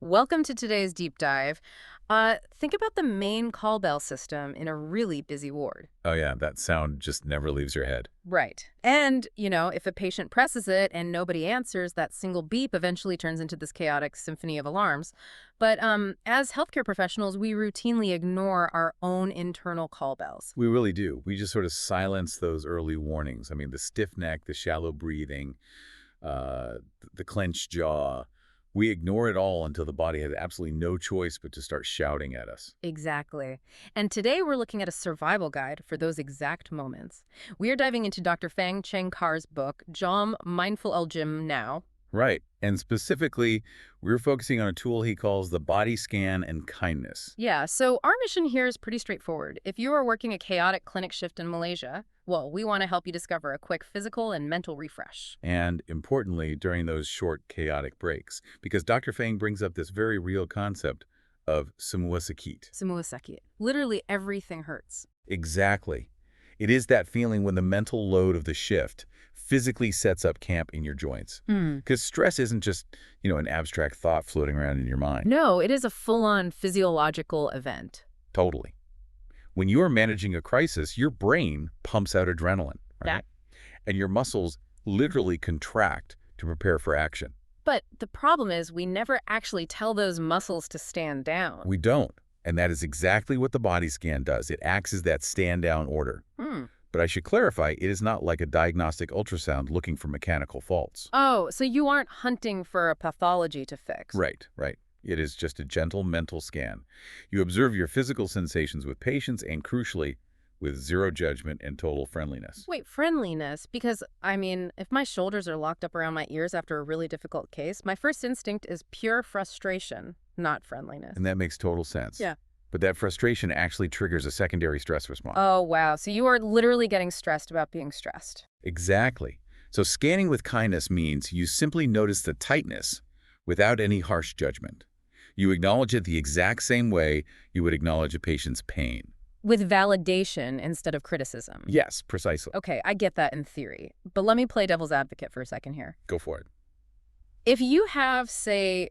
Welcome to today's deep dive. Think about the main call bell system in a really busy ward. Oh yeah, that sound just never leaves your head. Right. And, if a patient presses it and nobody answers, that single beep eventually turns into this chaotic symphony of alarms. But as healthcare professionals, we routinely ignore our own internal call bells. We really do. We just sort of silence those early warnings. I mean, the stiff neck, the shallow breathing, uh, the clenched jaw. We ignore it all until the body has absolutely no choice but to start shouting at us. Exactly. And today we're looking at a survival guide for those exact moments. We are diving into Dr. Fang Cheng Carr's book, Jom Mindful El Gym Now. Right. And specifically, we're focusing on a tool he calls the body scan and kindness. Yeah, so our mission here is pretty straightforward. If you are working a chaotic clinic shift in Malaysia, well, we want to help you discover a quick physical and mental refresh. And importantly, during those short, chaotic breaks, because Dr. Fang brings up this very real concept of semua sakit. Semua sakit. Literally everything hurts. Exactly. It is that feeling when the mental load of the shift physically sets up camp in your joints. Because stress isn't just, an abstract thought floating around in your mind. No, it is a full-on physiological event. Totally. When you are managing a crisis, your brain pumps out adrenaline, right? That. And your muscles literally contract to prepare for action. But the problem is we never actually tell those muscles to stand down. We don't. And that is exactly what the body scan does. It acts as that stand-down order. But I should clarify, it is not like a diagnostic ultrasound looking for mechanical faults. Oh, so you aren't hunting for a pathology to fix. Right, right. It is just a gentle mental scan. You observe your physical sensations with patience and, crucially, with zero judgment and total friendliness. Wait, friendliness? Because, if my shoulders are locked up around my ears after a really difficult case, my first instinct is pure frustration, not friendliness. And that makes total sense. Yeah. But that frustration actually triggers a secondary stress response. Oh, wow. So you are literally getting stressed about being stressed. Exactly. So scanning with kindness means you simply notice the tightness without any harsh judgment. You acknowledge it the exact same way you would acknowledge a patient's pain. With validation instead of criticism. Yes, precisely. Okay, I get that in theory. But let me play devil's advocate for a second here. Go for it. If you have, say,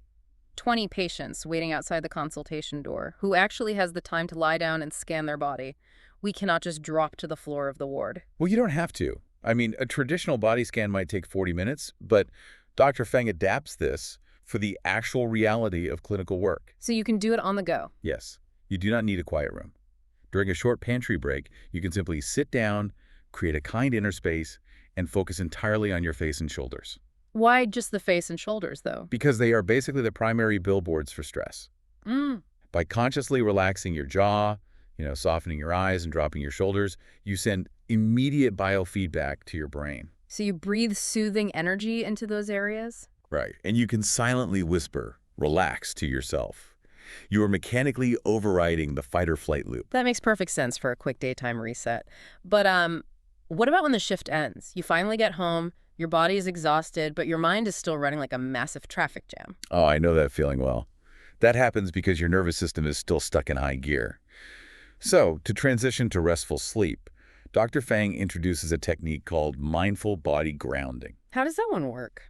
20 patients waiting outside the consultation door who actually has the time to lie down and scan their body, we cannot just drop to the floor of the ward. Well, you don't have to. I mean, a traditional body scan might take 40 minutes, but Dr. Fang adapts this for the actual reality of clinical work. So you can do it on the go. Yes, you do not need a quiet room. During a short pantry break, you can simply sit down, create a kind inner space, and focus entirely on your face and shoulders. Why just the face and shoulders, though? Because they are basically the primary billboards for stress. By consciously relaxing your jaw, softening your eyes and dropping your shoulders, you send immediate biofeedback to your brain. So you breathe soothing energy into those areas? Right. And you can silently whisper, relax to yourself. You are mechanically overriding the fight-or-flight loop. That makes perfect sense for a quick daytime reset. But what about when the shift ends? You finally get home, your body is exhausted, but your mind is still running like a massive traffic jam. Oh, I know that feeling well. That happens because your nervous system is still stuck in high gear. So, to transition to restful sleep, Dr. Fang introduces a technique called mindful body grounding. How does that one work?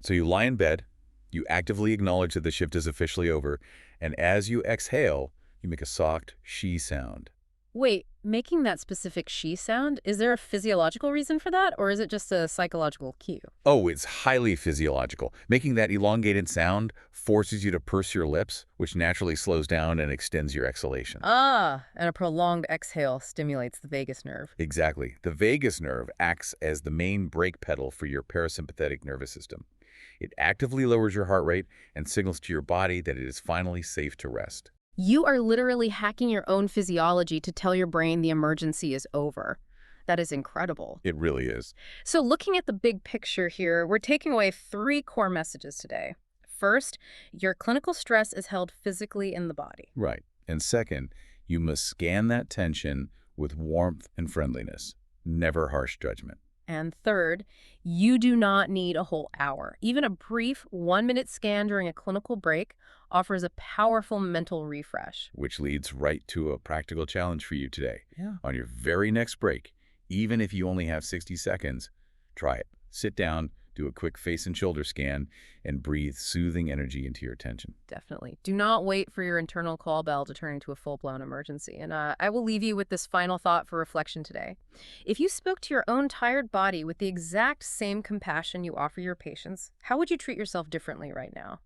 So you lie in bed, you actively acknowledge that the shift is officially over, and as you exhale, you make a soft she sound. Wait, making that specific she sound, is there a physiological reason for that, or is it just a psychological cue? Oh, it's highly physiological. Making that elongated sound forces you to purse your lips, which naturally slows down and extends your exhalation. Ah, and a prolonged exhale stimulates the vagus nerve. Exactly. The vagus nerve acts as the main brake pedal for your parasympathetic nervous system. It actively lowers your heart rate and signals to your body that it is finally safe to rest. You are literally hacking your own physiology to tell your brain the emergency is over. That is incredible. It really is. So looking at the big picture here, we're taking away 3 core messages today. First, your clinical stress is held physically in the body. Right. And second, you must scan that tension with warmth and friendliness, never harsh judgment. And third, you do not need a whole hour. Even a brief 1-minute scan during a clinical break offers a powerful mental refresh. Which leads right to a practical challenge for you today. Yeah. On your very next break, even if you only have 60 seconds, try it. Sit down, do a quick face and shoulder scan, and breathe soothing energy into your attention. Definitely. Do not wait for your internal call bell to turn into a full-blown emergency. And I will leave you with this final thought for reflection today. If you spoke to your own tired body with the exact same compassion you offer your patients, how would you treat yourself differently right now?